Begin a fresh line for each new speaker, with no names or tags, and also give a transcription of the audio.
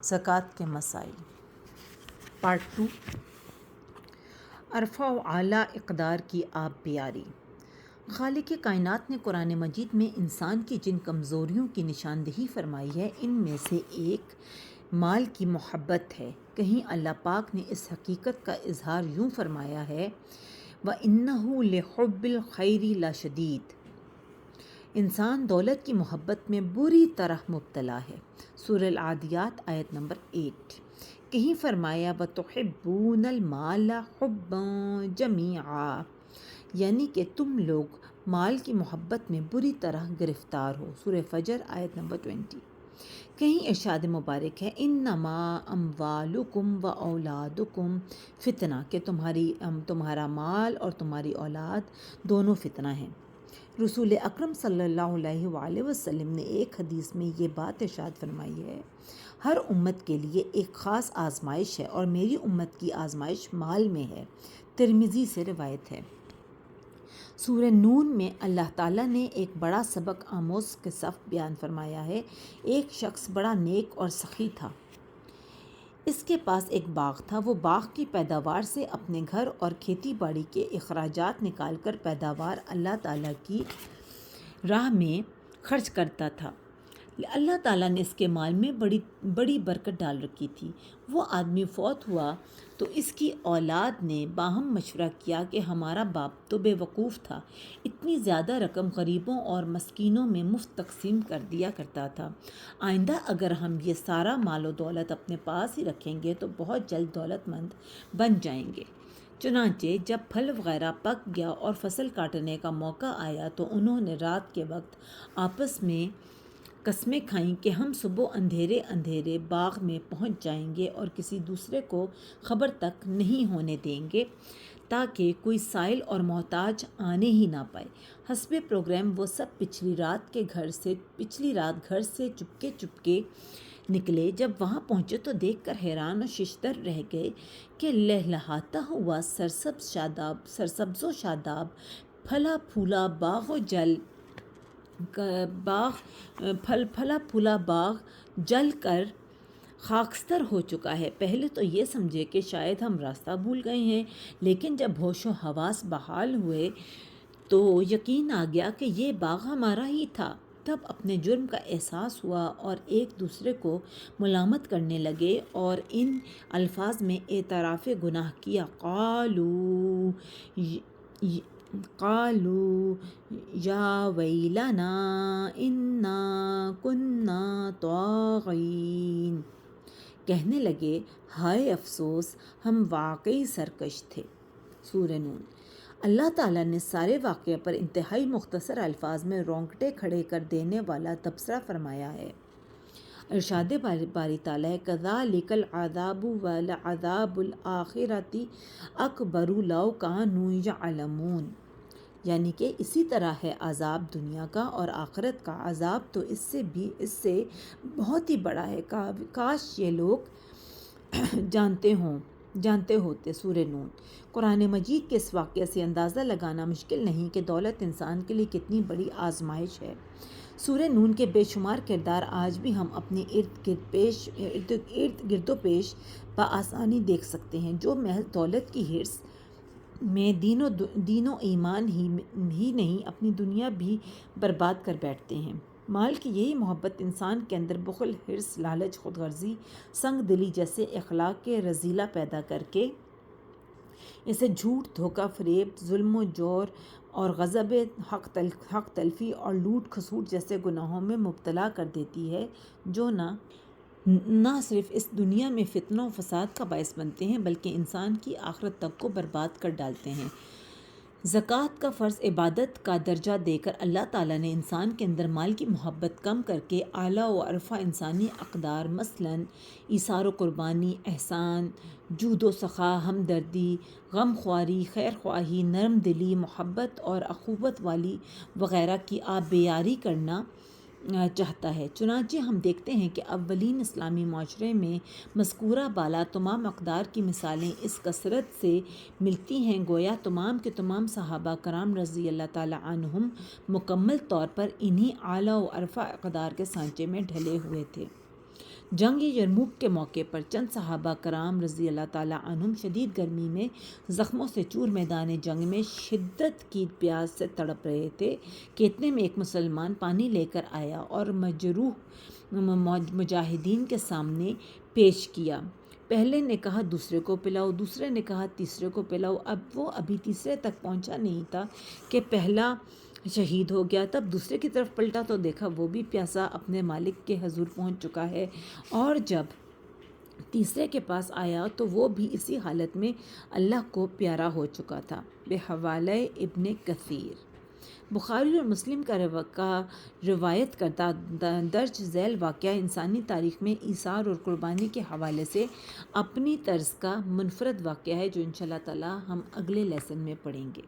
زکوٰۃ کے مسائل پارٹ 2 عرفہ و اعلیٰ اقدار کی آب بیاری۔ خالق کائنات نے قرآن مجید میں انسان کی جن کمزوریوں کی نشاندہی فرمائی ہے ان میں سے ایک مال کی محبت ہے۔ کہیں اللہ پاک نے اس حقیقت کا اظہار یوں فرمایا ہے وَإِنَّهُ لِحُبِّ الْخَيْرِ لَشَدِيدٌ، انسان دولت کی محبت میں بری طرح مبتلا ہے۔ سورہ العادیات آیت نمبر 8۔ کہیں فرمایا وَتُحِبُّونَ الْمَالَ حُبًّا جَمِيعًا، یعنی کہ تم لوگ مال کی محبت میں بری طرح گرفتار ہو۔ سورہ فجر آیت نمبر 20۔ کہیں ارشاد مبارک ہے انما اموالکم و اولادکم فتنہ، کہ تمہارا مال اور تمہاری اولاد دونوں فتنہ ہیں۔ رسول اکرم صلی اللہ علیہ وآلہ وسلم نے ایک حدیث میں یہ بات ارشاد فرمائی ہے ہر امت کے لیے ایک خاص آزمائش ہے اور میری امت کی آزمائش مال میں ہے۔ ترمذی سے روایت ہے۔ سورہ نون میں اللہ تعالیٰ نے ایک بڑا سبق آموز قصہ بیان فرمایا ہے۔ ایک شخص بڑا نیک اور سخی تھا۔ اس کے پاس ایک باغ تھا۔ وہ باغ کی پیداوار سے اپنے گھر اور کھیتی باڑی کے اخراجات نکال کر پیداوار اللہ تعالیٰ کی راہ میں خرچ کرتا تھا۔ اللہ تعالیٰ نے اس کے مال میں بڑی برکت ڈال رکھی تھی۔ وہ آدمی فوت ہوا تو اس کی اولاد نے باہم مشورہ کیا کہ ہمارا باپ تو بے وقوف تھا، اتنی زیادہ رقم غریبوں اور مسکینوں میں مفت تقسیم کر دیا کرتا تھا۔ آئندہ اگر ہم یہ سارا مال و دولت اپنے پاس ہی رکھیں گے تو بہت جلد دولت مند بن جائیں گے۔ چنانچہ جب پھل وغیرہ پک گیا اور فصل کاٹنے کا موقع آیا تو انہوں نے رات کے وقت آپس میں قسمیں کھائیں کہ ہم صبح اندھیرے باغ میں پہنچ جائیں گے اور کسی دوسرے کو خبر تک نہیں ہونے دیں گے تاکہ کوئی سائل اور محتاج آنے ہی نہ پائے۔ حسب پروگرام وہ سب پچھلی رات گھر سے چپکے نکلے۔ جب وہاں پہنچے تو دیکھ کر حیران اور ششدر رہ گئے کہ لہلہاتا ہوا سرسبز و شاداب پھلا پھولا باغ جل کر خاکستر ہو چکا ہے۔ پہلے تو یہ سمجھے کہ شاید ہم راستہ بھول گئے ہیں، لیکن جب ہوش و حواس بحال ہوئے تو یقین آ گیا کہ یہ باغ ہمارا ہی تھا۔ تب اپنے جرم کا احساس ہوا اور ایک دوسرے کو ملامت کرنے لگے اور ان الفاظ میں اعتراف گناہ کیا قالوا یا ویلنا انا کنا طاغین، کہنے لگے ہائے افسوس ہم واقعی سرکش تھے۔ سورہ نون۔ اللہ تعالیٰ نے سارے واقعے پر انتہائی مختصر الفاظ میں رونگٹے کھڑے کر دینے والا تبصرہ فرمایا ہے۔ ارشاد باری تعالیٰ ہے کذالک العذاب ولعذاب الآخرۃ اکبر لو کانوا یعلمون، یعنی کہ اسی طرح ہے عذاب دنیا کا اور آخرت کا عذاب تو اس سے بہت ہی بڑا ہے، کاش یہ لوگ جانتے ہوتے۔ سورہ نون۔ قرآن مجید کے اس واقعے سے اندازہ لگانا مشکل نہیں کہ دولت انسان کے لیے کتنی بڑی آزمائش ہے۔ سورہ نون کے بے شمار کردار آج بھی ہم اپنے ارد گرد و پیش بآسانی دیکھ سکتے ہیں، جو محض دولت کی حرص میں دین و ایمان ہی نہیں اپنی دنیا بھی برباد کر بیٹھتے ہیں۔ مال کی یہی محبت انسان کے اندر بخل، حرص، لالچ، خود غرضی، سنگ دلی جیسے اخلاق کے رذیلہ پیدا کر کے اسے جھوٹ، دھوکہ فریب، ظلم و جور اور غضب حق تلفی اور لوٹ کھسوٹ جیسے گناہوں میں مبتلا کر دیتی ہے، جو نہ صرف اس دنیا میں فتنہ و فساد کا باعث بنتے ہیں بلکہ انسان کی آخرت تک کو برباد کر ڈالتے ہیں۔ زکوٰۃ کا فرض عبادت کا درجہ دے کر اللہ تعالیٰ نے انسان کے اندر مال کی محبت کم کر کے اعلیٰ و ارفع انسانی اقدار مثلاً ایثار و قربانی، احسان، جود و سخا، ہمدردی، غم خواری، خیر خواہی، نرم دلی، محبت اور اخوت والی وغیرہ کی آب بیاری کرنا چاہتا ہے۔ چنانچہ ہم دیکھتے ہیں کہ اولین اسلامی معاشرے میں مذکورہ بالا تمام اقدار کی مثالیں اس کثرت سے ملتی ہیں گویا تمام کے تمام صحابہ کرام رضی اللہ تعالیٰ عنہم مکمل طور پر انہی اعلیٰ و ارفع اقدار کے سانچے میں ڈھلے ہوئے تھے۔ جنگ یرموک کے موقع پر چند صحابہ کرام رضی اللہ تعالیٰ عنہم شدید گرمی میں زخموں سے چور میدان جنگ میں شدت کی پیاس سے تڑپ رہے تھے کہ اتنے میں ایک مسلمان پانی لے کر آیا اور مجروح مجاہدین کے سامنے پیش کیا۔ پہلے نے کہا دوسرے کو پلاؤ، دوسرے نے کہا تیسرے کو پلاؤ۔ اب وہ ابھی تیسرے تک پہنچا نہیں تھا کہ پہلا شہید ہو گیا۔ تب دوسرے کی طرف پلٹا تو دیکھا وہ بھی پیاسا اپنے مالک کے حضور پہنچ چکا ہے، اور جب تیسرے کے پاس آیا تو وہ بھی اسی حالت میں اللہ کو پیارا ہو چکا تھا۔ بحوالہ ابن کثیر۔ بخاری اور مسلم کا روایت کردہ درج ذیل واقعہ انسانی تاریخ میں ایثار اور قربانی کے حوالے سے اپنی طرز کا منفرد واقعہ ہے، جو انشاءاللہ تعالی ہم اگلے لیسن میں پڑھیں گے۔